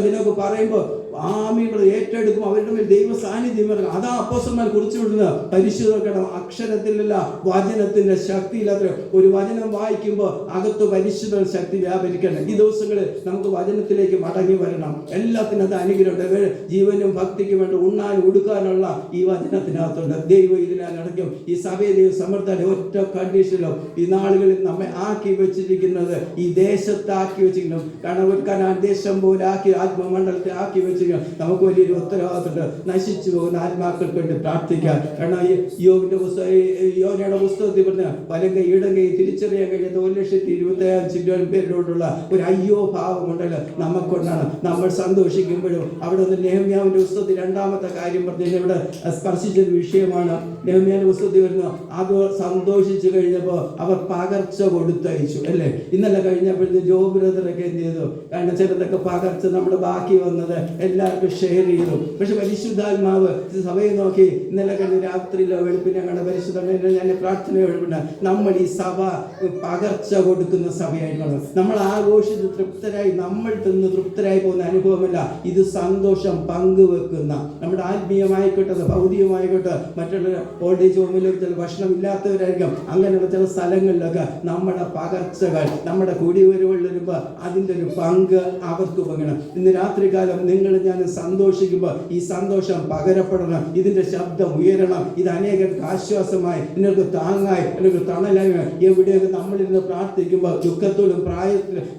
ജനക്ക് പറയുമ്പോൾ ആമീൻ ഏറ്റെടുക്കും. അവരുടെ മേൽ ദൈവ സാന്നിധ്യം ഇറങ്ങും. അതാ അപ്പോസ്തലന്മാർ കുറിച്ചു വിടുന്നത്. പരിശുദ്ധ അക്ഷരത്തിലല്ല വചനത്തിന്റെ ശക്തിയില്ലാത്ത ഒരു വചനം വായിക്കുമ്പോൾ അകത്ത് പരിശുദ്ധ ശക്തി വ്യാപരിക്കണം. ഈ ദിവസങ്ങളിൽ നമുക്ക് വചനത്തിലേക്ക് മടങ്ങി വരണം. എല്ലാത്തിനകത്ത് അനുഗ്രഹമുണ്ട്. ജീവനും ഭക്തിക്കും വേണ്ടി ഉണ്ണാനും ഉടുക്കാനുള്ള ഈ വചനത്തിനകത്തുണ്ട്. ദൈവം ഇതിനടക്കും. ഈ സഭയെ ദൈവം സമർത്ഥന ഒറ്റ കണ്ടീഷനിലും ഈ നാളുകളിൽ നമ്മെ ആക്കി വെച്ചിരിക്കുന്നത്, ഈ ദേശത്താക്കി വെച്ചിരിക്കണം. കണവൻ ദേശം പോലെ ആക്കി ആത്മമണ്ഡലത്തെ ആക്കി വെച്ചിരിക്കണം. നമുക്ക് വലിയൊരു ഉത്തരവാദിത്തമുണ്ട്. നശിച്ചു പോകുന്ന ആത്മാക്കൾക്ക് വേണ്ടി പ്രാർത്ഥിക്കാൻ. കാരണം യോനയുടെ പുസ്തകത്തിൽ പറഞ്ഞ വലങ്കൈ ഇടങ്കൈ തിരിച്ചറിയാൻ കഴിയാത്ത 1,25,000 പേരോടുള്ള ഒരു അയ്യോ ഭാവമുണ്ടല്ലോ നമുക്കൊണ്ടാണ്. നമ്മൾ സന്തോഷിക്കുമ്പോഴും അവിടെ നിന്ന് നെഹമ്യാവിന്റെ പുസ്തകത്തിൽ 2ാമത്തെ കാര്യം പറഞ്ഞ ഇവിടെ സ്പർശിച്ചൊരു വിഷയമാണ്. നെഹമ്യാവിന്റെ പുസ്തകത്തിൽ വരുന്നു. അത് സന്തോഷിച്ചു കഴിഞ്ഞപ്പോൾ അവർ പകർച്ച കൊടുത്തയച്ചു അല്ലേ. ഇന്നലെ കഴിഞ്ഞപ്പോഴത്തെ ജോബ് ബ്രദറൊക്കെ എന്ത് ചെയ്തു? കാരണം ചിലതൊക്കെ പകർച്ച നമ്മുടെ ബാക്കി വന്നത് എല്ലാവർക്കും ഷെയർ ചെയ്തു. പക്ഷെ പരിശുദ്ധാത്മാവ് സഭയെ നോക്കി ഇന്നലെ കഴിഞ്ഞ രാത്രിയിലോ വെളുപ്പിനെ കണ്ട പരിശുദ്ധ ഞാൻ പ്രാർത്ഥന എഴുതുന്നുണ്ട്. നമ്മൾ ഈ സഭ പകർച്ച കൊടുക്കുന്ന സഭയായിരിക്കണം. നമ്മൾ ആഘോഷിച്ച് തൃപ്തരായി നമ്മൾ തിന്ന് തൃപ്തരായി പോകുന്ന അനുഭവമല്ല. ഇത് സന്തോഷം പങ്കുവെക്കുന്ന, നമ്മുടെ ആത്മീയമായിക്കോട്ടെ ഭൗതികമായിക്കോട്ടെ, മറ്റുള്ള ഓൾഡ് ഏജ് ഹോമിലൊക്കെ ചില ഭക്ഷണം ഇല്ലാത്തവരായിരിക്കും. അങ്ങനെയുള്ള ചില സ്ഥലങ്ങളിലൊക്കെ നമ്മുടെ പകർച്ചകൾ, നമ്മുടെ കുടിവരവുകൾ വരുമ്പോൾ അതിൻ്റെ ഒരു പങ്ക് അവർക്ക് പങ്കണം. ഇന്ന് രാത്രികാലം നിങ്ങൾ ഞാൻ സന്തോഷിക്കുമ്പോൾ ഈ സന്തോഷം പകരപ്പെടണം. ഇതിന്റെ ശബ്ദം ഉയരണം. ഇത് അനേകർക്ക് ആശ്വാസമായി, നിങ്ങൾക്ക് താങ്ങായി, നിങ്ങൾക്ക് തണലായി. എവിടെയൊക്കെ നമ്മളിരുന്ന് പ്രാർത്ഥിക്കുമ്പോൾ ദുഃഖത്തോടും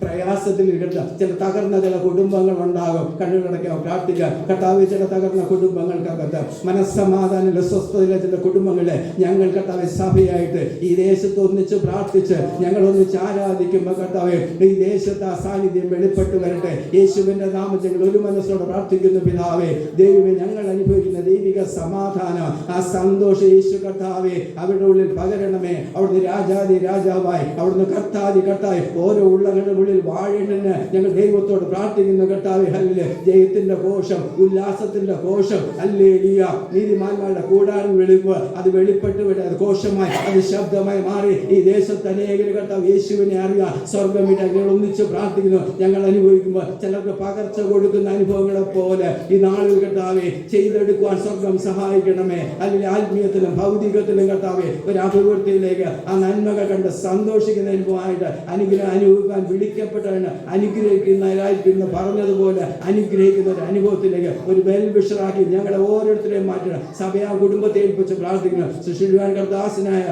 പ്രയാസത്തിലും ചില തകർന്ന ചില കുടുംബങ്ങൾ ഉണ്ടാകും. കണ്ണുകളടയ്ക്കാൻ പ്രാർത്ഥിക്കാം. കർത്താവേ, ചില തകർന്ന കുടുംബങ്ങൾക്കകത്ത് മനസ്സമാധാനത്തിലെ സ്വസ്ഥതയിലെ ചില കുടുംബങ്ങളെ ഞങ്ങൾ കർത്താവെ സഭയായിട്ട് ഈ ദേശത്ത് ഒന്നിച്ച് പ്രാർത്ഥിച്ച് ഞങ്ങൾ ഒന്നിച്ച് ആരാധിക്കുമ്പോൾ കർത്താവെ ഈ ദേശത്ത് ആ സാന്നിധ്യം വെളിപ്പെട്ട് വരട്ടെ. യേശുവിന്റെ നാമത്തിൽ ഒരു മനസ്സോടെ പ്രാർത്ഥിക്കുന്നു. പിതാവേ, ദൈവമേ, ഞങ്ങൾ അനുഭവിക്കുന്ന ദൈവിക സമാധാനം, ആ സന്തോഷം യേശു കർത്താവേ അവരുടെ ഉള്ളിൽ പകരണമേ. അവിടുന്ന് രാജാതി രാജാവായി, അവിടുന്ന് കർത്താതി കർത്തായി ഓരോ ഉള്ളങ്ങളുടെ ഉള്ളിൽ വാഴേണ്ടതിന് ഞങ്ങൾ ദൈവത്തോട് പ്രാർത്ഥിക്കുന്നു. കർത്താവേ, ഹല്ലേലൂയ. ജയത്തിന്റെ ഘോഷം, ഉല്ലാസത്തിന്റെ ഘോഷം, ഹല്ലേലൂയ. നീതിമാന്മാരുടെ കൂടാരം വെളിപ്പ് അത് വെളിപ്പെട്ട് വിട ഘോഷമായി, അത് ശബ്ദമായി മാറി ഈ ദേശത്ത് അനേകർ കർത്താവ് യേശുവിനെ അറിയാം. സ്വർഗമിട്ട് ഞങ്ങൾ ഒന്നിച്ച് പ്രാർത്ഥിക്കുന്നു. ഞങ്ങൾ അനുഭവിക്കുമ്പോൾ ചിലർക്ക് പകർച്ച കൊടുക്കുന്ന അനുഭവങ്ങളെ പോലെ ഈ നാളിൽ കർത്താവെ ചെയ്തെടുക്കുവാൻ സ്വർഗം സഹായിക്കണമേ. അല്ലെങ്കിൽ ആത്മീയത്തിലും ഭൗതികത്തിലും കർത്താവെ ഒരു അഭിവൃദ്ധിയിലേക്ക് ആ നന്മകൾ കണ്ട് സന്തോഷിക്കുന്ന അനുഭവമായിട്ട് അനുഭവിക്കാൻ വിളിക്കപ്പെട്ടവന് അനുഗ്രഹിക്കുന്നവരായിരിക്കുന്നു പറഞ്ഞതുപോലെ അനുഗ്രഹിക്കുന്ന ഒരു അനുഭവത്തിലേക്ക് ഒരു വെൽവിഷറാക്കി ഞങ്ങളെ ഓരോരുത്തരെയും മാറ്റണം. സഭയാ കുടുംബത്തെ ഏൽപ്പിച്ച് പ്രാർത്ഥിക്കുന്നു. സുശീൽവാൻ കർദാസനായ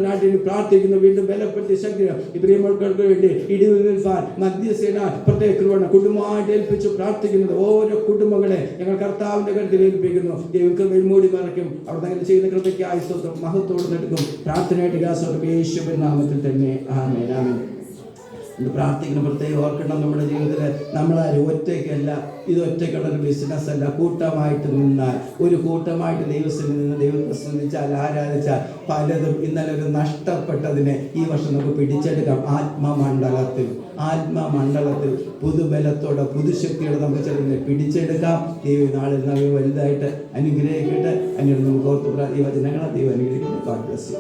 നാട്ടിൽ പ്രാർത്ഥിക്കുന്നു. വീണ്ടും ബലപ്പെടുത്തി ശക്തി ഇബ്രാഹിം മക്കൾക്ക് വേണ്ടി ഇടിവ് നിൽപ്പാൻ മധ്യസേന പ്രത്യേക കുടുംബമായിട്ട് ഏൽപ്പിച്ച് പ്രാർത്ഥിക്കുന്നത്. ഓരോ കുടുംബങ്ങളെ ഞങ്ങൾ കർത്താവിന്റെ കരുത്തിൽ ഏൽപ്പിക്കുന്നു. ദൈവം മൂടി മറയ്ക്കും. അവർ തങ്ങൾ ചെയ്യുന്ന കൃപയ്ക്ക് ആയുസ്സോത്രം മഹത്വത്തോടെ എടുക്കും. പ്രാർത്ഥനയായിട്ട് യേശുവിൻ നാമത്തിൽ തന്നെ ആമേൻ. ആമേൻ. പ്രാർത്ഥിക്കണം. പ്രത്യേകം ഓർക്കണം, നമ്മുടെ ജീവിതത്തിൽ നമ്മളാരും ഒറ്റയ്ക്കല്ല. ഇത് ഒറ്റയ്ക്കുള്ളൊരു ബിസിനസ് അല്ല. കൂട്ടമായിട്ട് നിന്നാൽ, ഒരു കൂട്ടമായിട്ട് ദൈവത്തിൽ നിന്ന് ദൈവത്തെ സ്തുതിച്ചാൽ, ആരാധിച്ചാൽ പലതും ഇന്നലെ ഒരു നഷ്ടപ്പെട്ടതിനെ ഈ വർഷം നമുക്ക് പിടിച്ചെടുക്കാം. ആത്മമണ്ഡലത്തിൽ പുതുബലത്തോടെ പുതുശക്തിയോടെ നമുക്ക് ചിലതിനെ പിടിച്ചെടുക്കാം. ദൈവം നാളിൽ നമ്മെ വലുതായിട്ട് അനുഗ്രഹിക്കട്ടെ. അതിനോട് നമുക്ക് ഓർത്ത് ഈ വചനങ്ങളെ ദൈവം അനുഗ്രഹിക്കട്ടെ. God bless you.